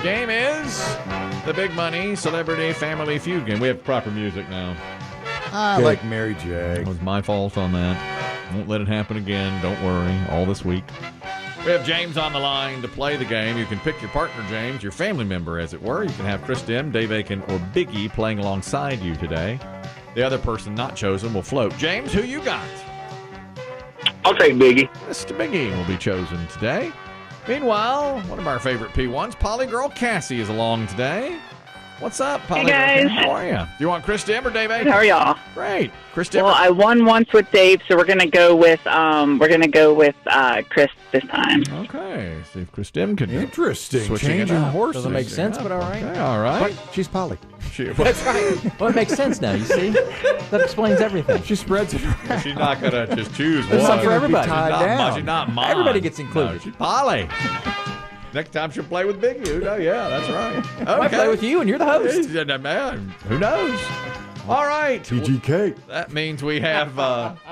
game is the Big Money Celebrity Family Feud game. We have proper music now. I like Mary J. It was my fault on that. Won't let it happen again. Don't worry. All this week. We have James on the line to play the game. You can pick your partner, James, your family member, as it were. You can have Chris Demm, Dave Aiken, or Biggie playing alongside you today. The other person not chosen will float. James, who you got? I'll take Biggie. Mr. Biggie will be chosen today. Meanwhile, one of our favorite P1s, Polygirl Cassie, is along today. What's up, Polygirl? Hey, guys. How are you? Do you want Chris Demm or Dave Aiken? How are y'all? Great. Chris Demm. Well, I won once with Dave, so we're gonna go with Chris this time. Okay. See if Chris Demm can Interesting. switching Changing it up. horses. Doesn't make sense, but all right. Okay, all right. But she's Polly. That's right. Well, it makes sense now, you see? That explains everything. She spreads it around. She's not going to just choose There's one. some for everybody. Tied down. She's not mine. Everybody gets included. No, she's Polly. Next time she'll play with Biggie. Oh, yeah, that's right. Okay. I might play with you, and you're the host. Man, who knows? All right. PGK. That means we have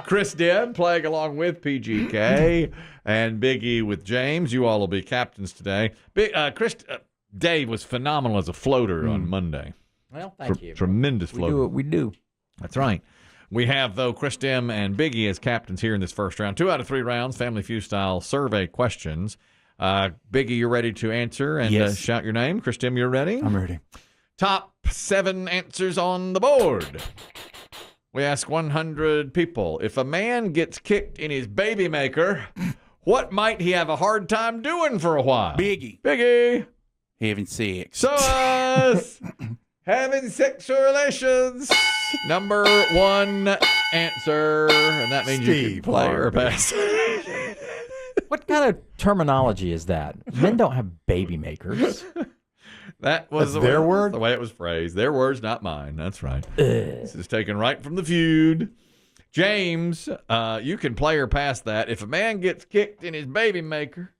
Chris Demm playing along with PGK and Biggie with James. You all will be captains today. Dave was phenomenal as a floater on Monday. Well, thank you. Tremendous We floater. do what we do. That's right. We have, though, Chris Demm and Biggie as captains here in this first round. 2 out of 3 rounds, Family Feud style survey questions. Biggie, you're ready to answer and Yes. shout your name. Chris Demm, you're ready? I'm ready. Top 7 answers on the board. We ask 100 people, if a man gets kicked in his baby maker, what might he have a hard time doing for a while? Biggie. Having sex. So having sexual relations. Number 1 answer, and that means you Steve can play or Harvey. pass. What kind of terminology is that? Men don't have baby makers. That was That's their word? The way it was phrased. Their words, not mine. That's right. This is taken right from the feud. James, you can play or pass that. If a man gets kicked in his baby maker,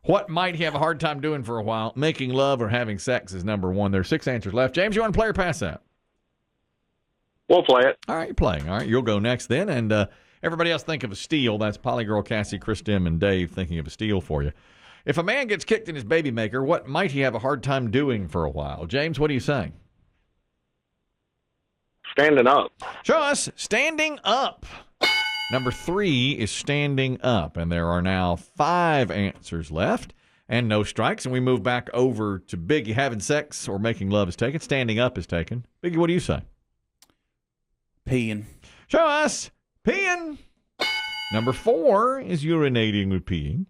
what might he have a hard time doing for a while? Making love or having sex is number 1. There's 6 answers left. James, you want to play or pass that? We'll play it. All right, you're playing. All right, you'll go next then. And everybody else think of a steal. That's Polygirl, Cassie, Chris Demm, and Dave thinking of a steal for you. If a man gets kicked in his baby maker, what might he have a hard time doing for a while? James, what are you saying? Standing up. Show us standing up. Number 3 is standing up, and there are now 5 answers left and no strikes. And we move back over to Biggie. Having sex or making love is taken. Standing up is taken. Biggie, what do you say? Peeing. Show us peeing. Number 4 is urinating or peeing.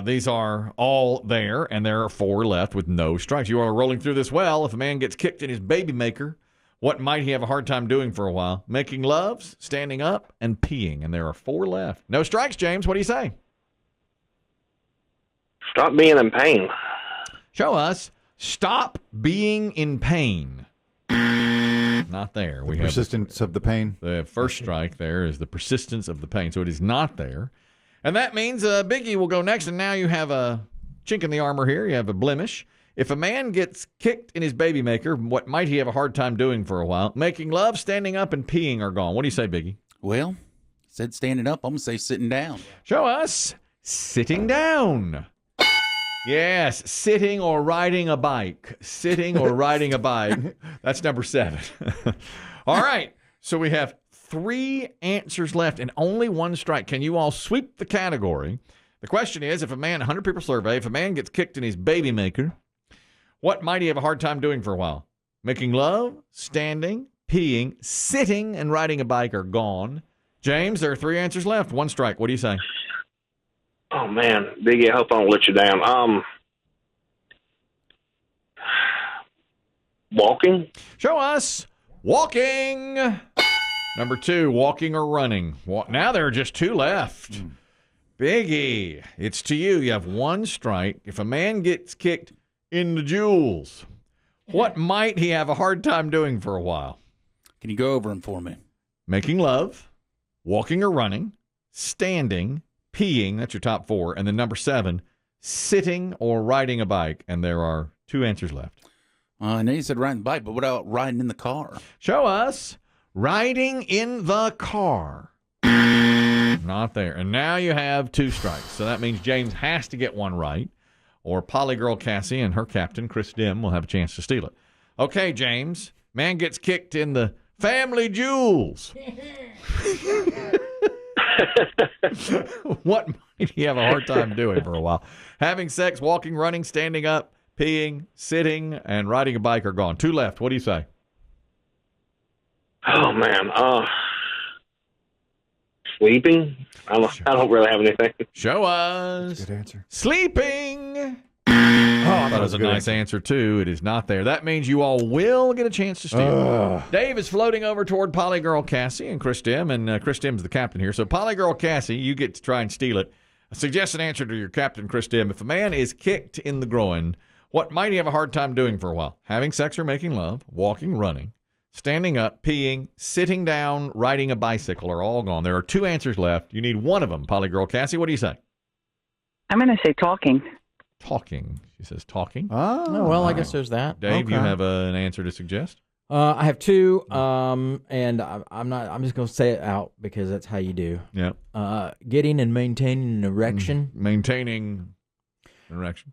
These are all there, and there are 4 left with no strikes. You are rolling through this well. If a man gets kicked in his baby maker, what might he have a hard time doing for a while? Making loves, standing up, and peeing. And there are 4 left. No strikes, James. What do you say? Stop being in pain. Show us. Stop being in pain. Not there. We have Persistence of the pain. the first strike there is the persistence of the pain. So it is not there. And that means Biggie will go next. And now you have a chink in the armor here. You have a blemish. If a man gets kicked in his baby maker, what might he have a hard time doing for a while? Making love, standing up, and peeing are gone. What do you say, Biggie? Well, said standing up. I'm going to say sitting down. Show us sitting down. Yes, sitting or riding a bike. Sitting or riding a bike. That's number 7. All right. So we have 3 answers left and only 1 strike. Can you all sweep the category? The question is, if a man, 100 people survey, if a man gets kicked in his baby maker, what might he have a hard time doing for a while? Making love, standing, peeing, sitting, and riding a bike are gone. James, there are 3 answers left. 1 strike. What do you say? Oh, man. Biggie, I hope I don't let you down. Walking. Show us walking. Number 2, walking or running. Now there are just 2 left. Biggie, it's to you. You have 1 strike. If a man gets kicked in the jewels, what might he have a hard time doing for a while? Can you go over them for me? Making love, walking or running, standing, peeing. That's your top 4. And then number 7, sitting or riding a bike. And there are 2 answers left. I know you said riding the bike, but what about riding in the car? Show us riding in the car. Not there. And now you have 2 strikes. So that means James has to get 1 right. or Polygirl Cassie and her captain, Chris Demm, will have a chance to steal it. Okay, James. Man gets kicked in the family jewels. What might he have a hard time doing for a while? Having sex, walking, running, standing up, peeing, sitting, and riding a bike are gone. 2 left. What do you say? Oh, man. Sleeping? I don't really have anything. Show us. Good answer. Sleeping. Oh, That was a nice answer, too. It is not there. That means you all will get a chance to steal. Dave is floating over toward Polygirl Cassie and Chris Demm, and Chris Demm's the captain here. So, Polygirl Cassie, you get to try and steal it. Suggest an answer to your captain, Chris Demm. If a man is kicked in the groin, what might he have a hard time doing for a while? Having sex or making love, walking, running, standing up, peeing, sitting down, riding a bicycle are all gone. There are 2 answers left. You need one of them, Polygirl Cassie. What do you say? I'm going to say talking. Talking. She says talking. Oh, well, I guess there's that. Dave, you Okay. have an answer to suggest? I have 2, and I'm just going to say it out because that's how you do. Yeah. Getting and maintaining an erection Maintaining an erection.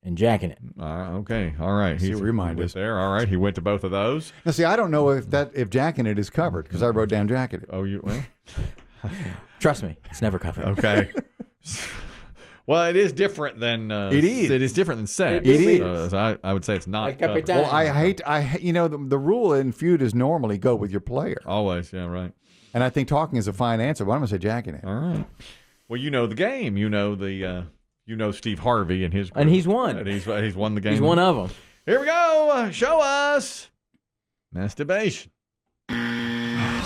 and jacking it. Okay. All right. See what your mind he went is. there. All right. He went to both of those. Now, see, I don't know if jacking it is covered because I wrote down jacking it. Oh, you well. Trust me, it's never covered. Okay. Well, it is different than It is. It is different than sex. It is. So I would say it's not. El covered. Capitan. Well, I hate, the rule in Feud is normally go with your player. Always. Yeah. Right. And I think talking is a fine answer, but I'm going to say jacking it. All right. Well, you know the game. You know the. You know Steve Harvey and his. And group. he's won. And he's won the game. He's one of them. Here we go. Show us masturbation.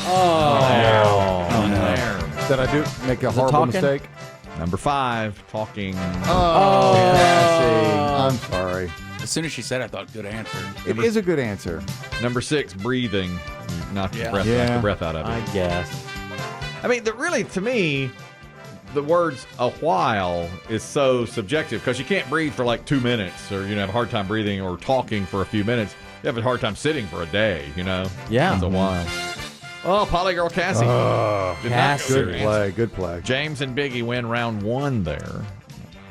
Oh. There. Did I make a it horrible talking? mistake? Number 5, talking. Oh, Cassie. I'm sorry. As soon as she said, I thought, good answer. It is a good answer. Number 6, breathing. You knock Yeah. knock Yeah. the breath out of it. I guess. I mean, really, to me, the words "a while" is so subjective because you can't breathe for like 2 minutes, or have a hard time breathing or talking for a few minutes. You have a hard time sitting for a day. Yeah. It's a while. Oh, Polygirl Cassie. Did not Cassie. go with Good your answer. play. Good play. James and Biggie win round 1 there.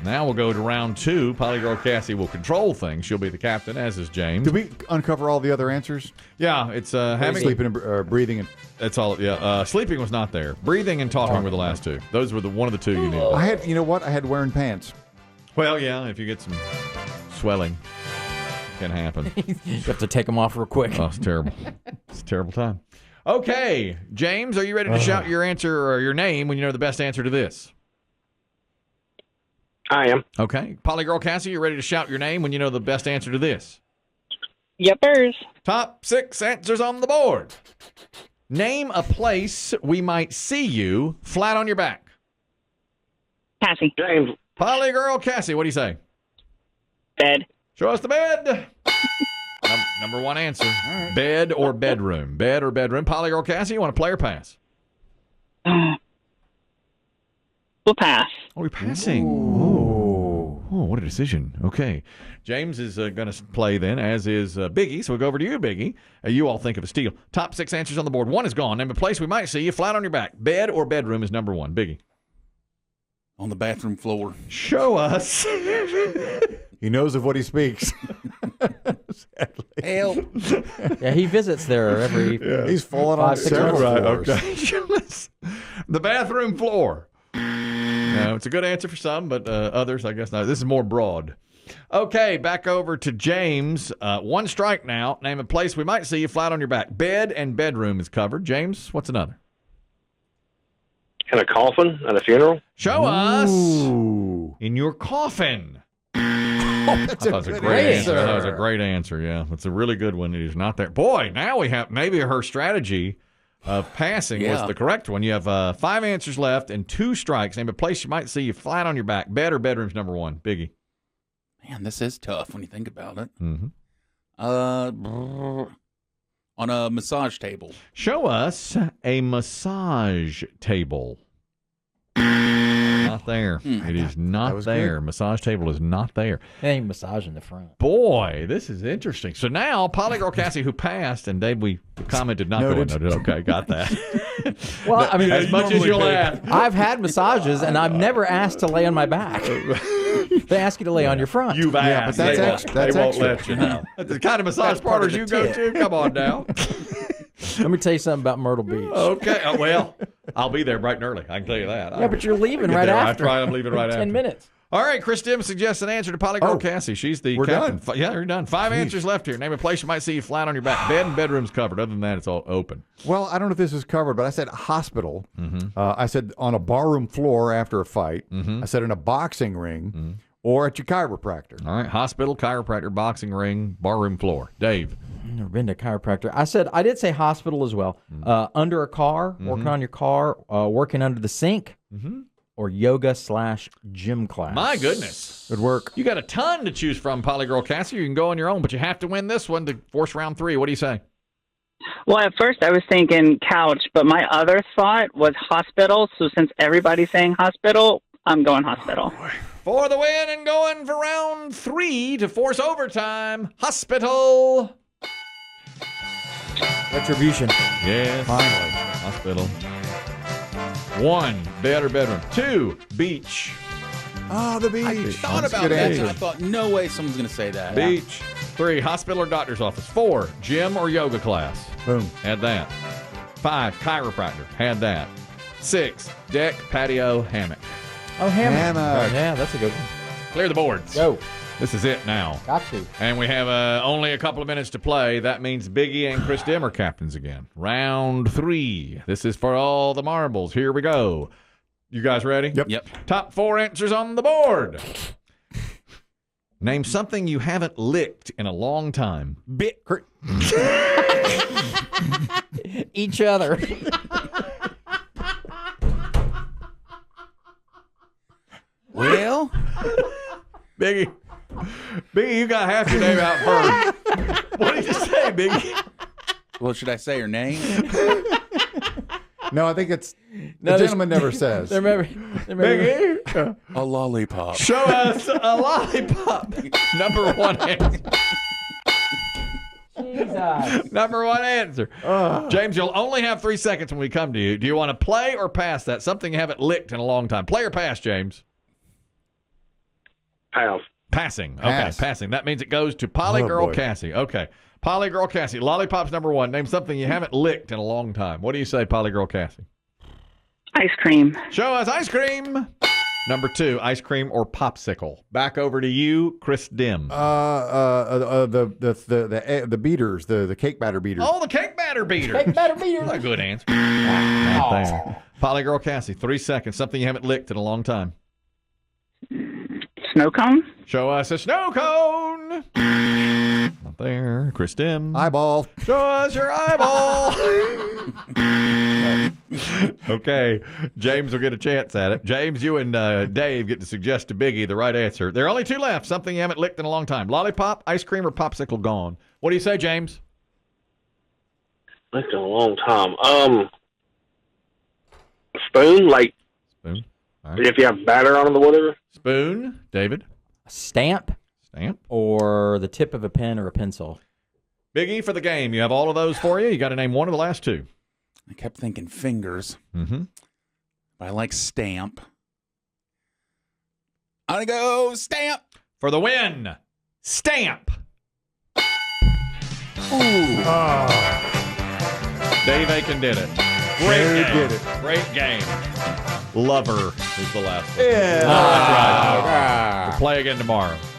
Now we'll go to round 2. Polygirl Cassie will control things. She'll be the captain, as is James. Did we uncover all the other answers? Yeah, it's having. Sleeping and breathing and That's all. Yeah, sleeping was not there. Breathing and talking were the last 2. Those were one of the 2 you needed. I had, you know what? I had wearing pants. Well, yeah, if you get some swelling, it can happen. You have to take them off real quick. Oh, it's terrible. It's a terrible time. Okay, James, are you ready to shout your answer or your name when you know the best answer to this? I am. Okay, Polygirl Cassie, you ready to shout your name when you know the best answer to this? Yepers. Top 6 answers on the board. Name a place we might see you flat on your back. Cassie. James. Polygirl Cassie, what do you say? Bed. Show us the bed. Number 1 answer. Bed or bedroom? Bed or bedroom? Polygirl Cassie, you want to play or pass? We'll pass. Oh, we're passing. Oh, what a decision. Okay. James is going to play then, as is Biggie. So we'll go over to you, Biggie. You all think of a steal. Top 6 answers on the board. 1 is gone. Name a place we might see you flat on your back. Bed or bedroom is number 1. Biggie. On the bathroom floor. Show us. He knows of what he speaks. Help. Yeah, he visits there every. He's fallen on 5, 6 several months. floors. Okay. Show us the bathroom floor. No, it's a good answer for some, but others, I guess not. This is more broad. Okay, back over to James. 1 strike now. Name a place we might see you flat on your back. Bed and bedroom is covered. James, what's another? In a coffin at a funeral. Show us Ooh. in your coffin. That's That was a great answer. That was a great answer. Yeah, that's a really good one. It is not there. Boy, now we have maybe her strategy of passing was Yeah. the correct one. You have 5 answers left and 2 strikes. Name a place you might see you flat on your back. Bed or bedroom's number 1. Biggie. Man, this is tough when you think about it. Mm-hmm. On a massage table. Show us a massage table. Not there. It is That not was there. Massage table is not there. They ain't massaging the front. Boy, this is interesting. So now, Polygirl Cassie, who passed, and Dave, we commented not going Noted. noted. Okay, got that. Well, I mean, As much as you'll ask. I've had massages and I've never asked to lay on my back. They ask you to lay on your front. You've asked. but that's They won't- extra. That's they won't extra. let you know. The kind of massage That's part of parlors the you go tip. to, come on now. Let me tell you something about Myrtle Beach. Okay. Well, I'll be there bright and early. I can tell you that. Yeah, but you're leaving Get right there. after. I'm leaving right 10 after. minutes. All right, Chris Demm suggests an answer to Polygirl Cassie. She's the We're captain. done. Yeah, you're done. 5 answers left here. Name a place you might see you flat on your back. Bed and bedroom's covered. Other than that, it's all open. Well, I don't know if this is covered, but I said hospital. I said on a barroom floor after a fight. I said in a boxing ring or at your chiropractor. All right, hospital, chiropractor, boxing ring, barroom floor. Dave. I've never been to a chiropractor. I did say hospital as well. Under a car, working on your car, working under the sink, or yoga/gym class. My goodness. Good work. You got a ton to choose from, Polygirl Cassie. You can go on your own, but you have to win this one to force round 3. What do you say? Well, at first I was thinking couch, but my other thought was hospital. So since everybody's saying hospital, I'm going hospital. For the win and going for round 3 to force overtime. Hospital. Retribution. Yes. Finally. Hospital. 1, bed or bedroom. 2, beach. Oh, the beach. I thought That's a about good that. answer. And I thought, no way someone's going to say that. Beach. 3, hospital or doctor's office. 4, gym or yoga class. Boom. Had that. 5, chiropractor. Had that. 6, deck, patio, hammock. Oh, hammock. Hammock. Yeah, that's a good one. Clear the boards. Go. This is it now. Got to. And we have only a couple of minutes to play. That means Biggie and Chris Demm are captains again. Round 3. This is for all the marbles. Here we go. You guys ready? Yep. Top 4 answers on the board. Name something you haven't licked in a long time. Each other. Well, Biggie, you got half your name out first. What did you say, Biggie? well, should I say her name? No, I think it's No, the there's- gentleman never says. Biggie, A lollipop. show us a lollipop. Number 1 answer. Jesus. Number 1 answer. James, you'll only have 3 seconds when we come to you. Do you want to play or pass that? Something you haven't licked in a long time. Play or pass, James? House. Passing. Okay, Pass. passing. That means it goes to Polygirl boy. Cassie. Okay. Polygirl Cassie. Lollipop's number 1. Name something you haven't licked in a long time. What do you say, Polygirl Cassie? Ice cream. Show us ice cream. Number 2, ice cream or popsicle. Back over to you, Chris Demm. The beaters, the cake batter beaters. Oh, the cake batter beater. Cake batter beater. That's a good answer. Right there. Polygirl Cassie, 3 seconds. Something you haven't licked in a long time. Snow cone. Show us a snow cone. Not there. Chris Demm. Eyeball. Show us your eyeball. Okay. James will get a chance at it. James, you and Dave get to suggest to Biggie the right answer. There are only 2 left. Something you haven't licked in a long time. Lollipop, ice cream, or popsicle gone. What do you say, James? That's been a long time. Spoon, like Spoon. All right. if you have batter on it or whatever. Spoon. David. A stamp Stamp. or the tip of a pen or a pencil. Biggie for the game. You have all of those for you. You got to name one of the last 2. I kept thinking fingers, Mm-hmm. but I like stamp. I'm going to go stamp. For the win, stamp. Dave Aiken did it. Great game. did it. Great game. Lover is the last one. Yeah. That's right. We'll play again tomorrow.